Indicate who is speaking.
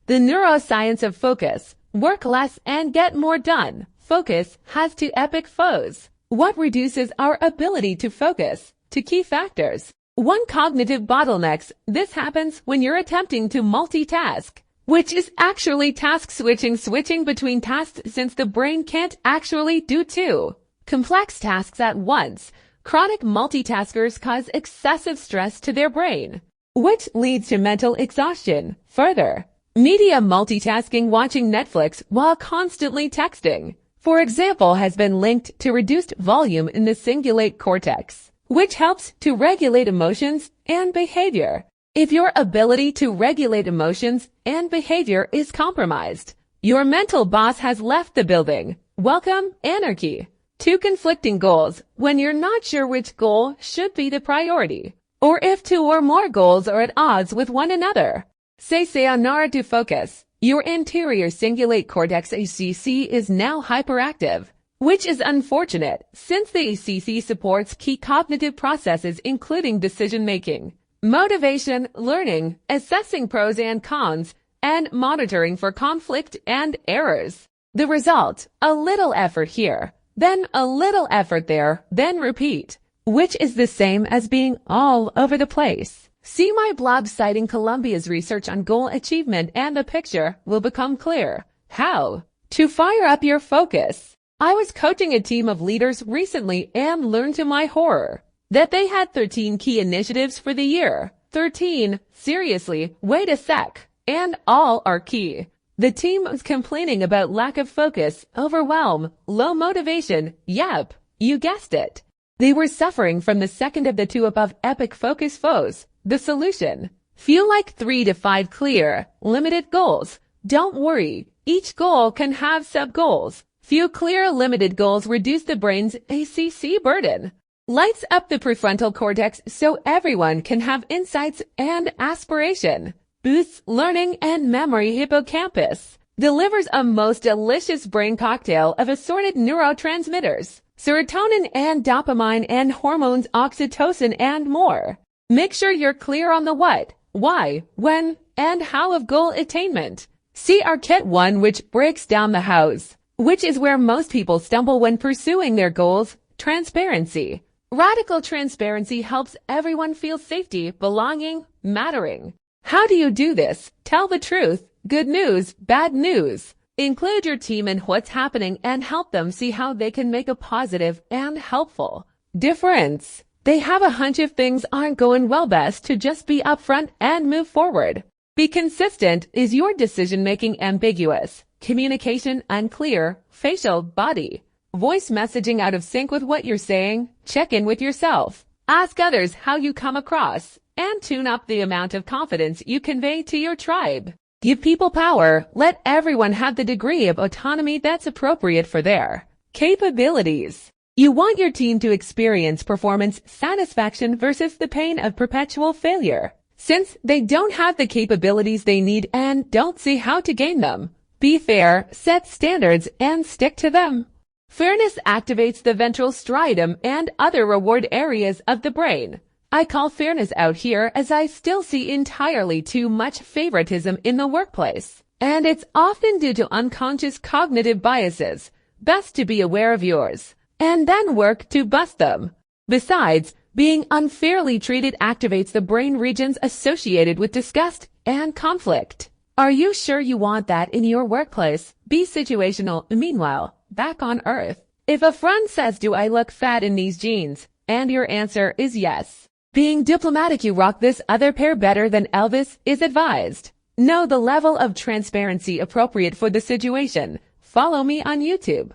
Speaker 1: The neuroscience of focus. Work less and get more done. Focus has two epic foes. What reduces our ability to focus? Two key factors. 1. Cognitive bottlenecks. This happens when you're attempting to multitask, which is actually task switching between tasks since the brain can't actually do two complex tasks at once. Chronic multitaskers cause excessive stress to their brain, which leads to mental exhaustion. Further, media multitasking, watching Netflix while constantly texting, for example, has been linked to reduced volume in the cingulate cortex, which helps to regulate emotions and behavior. If your ability to regulate emotions and behavior is compromised, your mental boss has left the building. Welcome, anarchy. 2. Conflicting goals. When you're not sure which goal should be the priority, or if two or more goals are at odds with one another, say sayonara to focus. Your anterior cingulate cortex ACC is now hyperactive, which is unfortunate since the ACC supports key cognitive processes including decision-making, motivation, learning, assessing pros and cons, and monitoring for conflict and errors. The result, a little effort here, then a little effort there, then repeat, which is the same as being all over the place. See my blog citing Columbia's research on goal achievement and the picture will become clear. How to fire up your focus. I was coaching a team of leaders recently and learned to my horror that they had 13 key initiatives for the year. 13, seriously, wait a sec, and all are key. The team was complaining about lack of focus, overwhelm, low motivation. Yep, you guessed it. They were suffering from the second of the two above epic focus foes. The solution? Feel like 3 to 5 clear, limited goals. Don't worry, each goal can have sub-goals. Few clear, limited goals reduce the brain's ACC burden. Lights up the prefrontal cortex so everyone can have insights and aspiration. Boosts learning and memory. Hippocampus delivers a most delicious brain cocktail of assorted neurotransmitters, serotonin and dopamine and hormones oxytocin and more. Make sure you're clear on the what, why, when, and how of goal attainment. See our Kit 1, which breaks down the hows, which is where most people stumble when pursuing their goals. Transparency. Radical transparency helps everyone feel safety, belonging, mattering. How do you do this? Tell the truth. Good news, bad news. Include your team in what's happening and help them see how they can make a positive and helpful difference. They have a hunch if things aren't going well, best to just be upfront and move forward. Be consistent. Is your decision-making ambiguous? Communication unclear? Facial, body, voice messaging out of sync with what you're saying? Check in with yourself. Ask others how you come across, and tune up the amount of confidence you convey to your tribe. Give people power. Let everyone have the degree of autonomy that's appropriate for their capabilities. You want your team to experience performance satisfaction versus the pain of perpetual failure, since they don't have the capabilities they need and don't see how to gain them. Be fair, set standards, and stick to them. Fairness activates the ventral striatum and other reward areas of the brain. I call fairness out here as I still see entirely too much favoritism in the workplace, and it's often due to unconscious cognitive biases. Best to be aware of yours, and then work to bust them. Besides, being unfairly treated activates the brain regions associated with disgust and conflict. Are you sure you want that in your workplace? Be situational. Meanwhile, back on Earth, if a friend says, "Do I look fat in these jeans?" and your answer is yes, being diplomatic, you rock this other pair better than Elvis is advised. Know the level of transparency appropriate for the situation. Follow me on YouTube.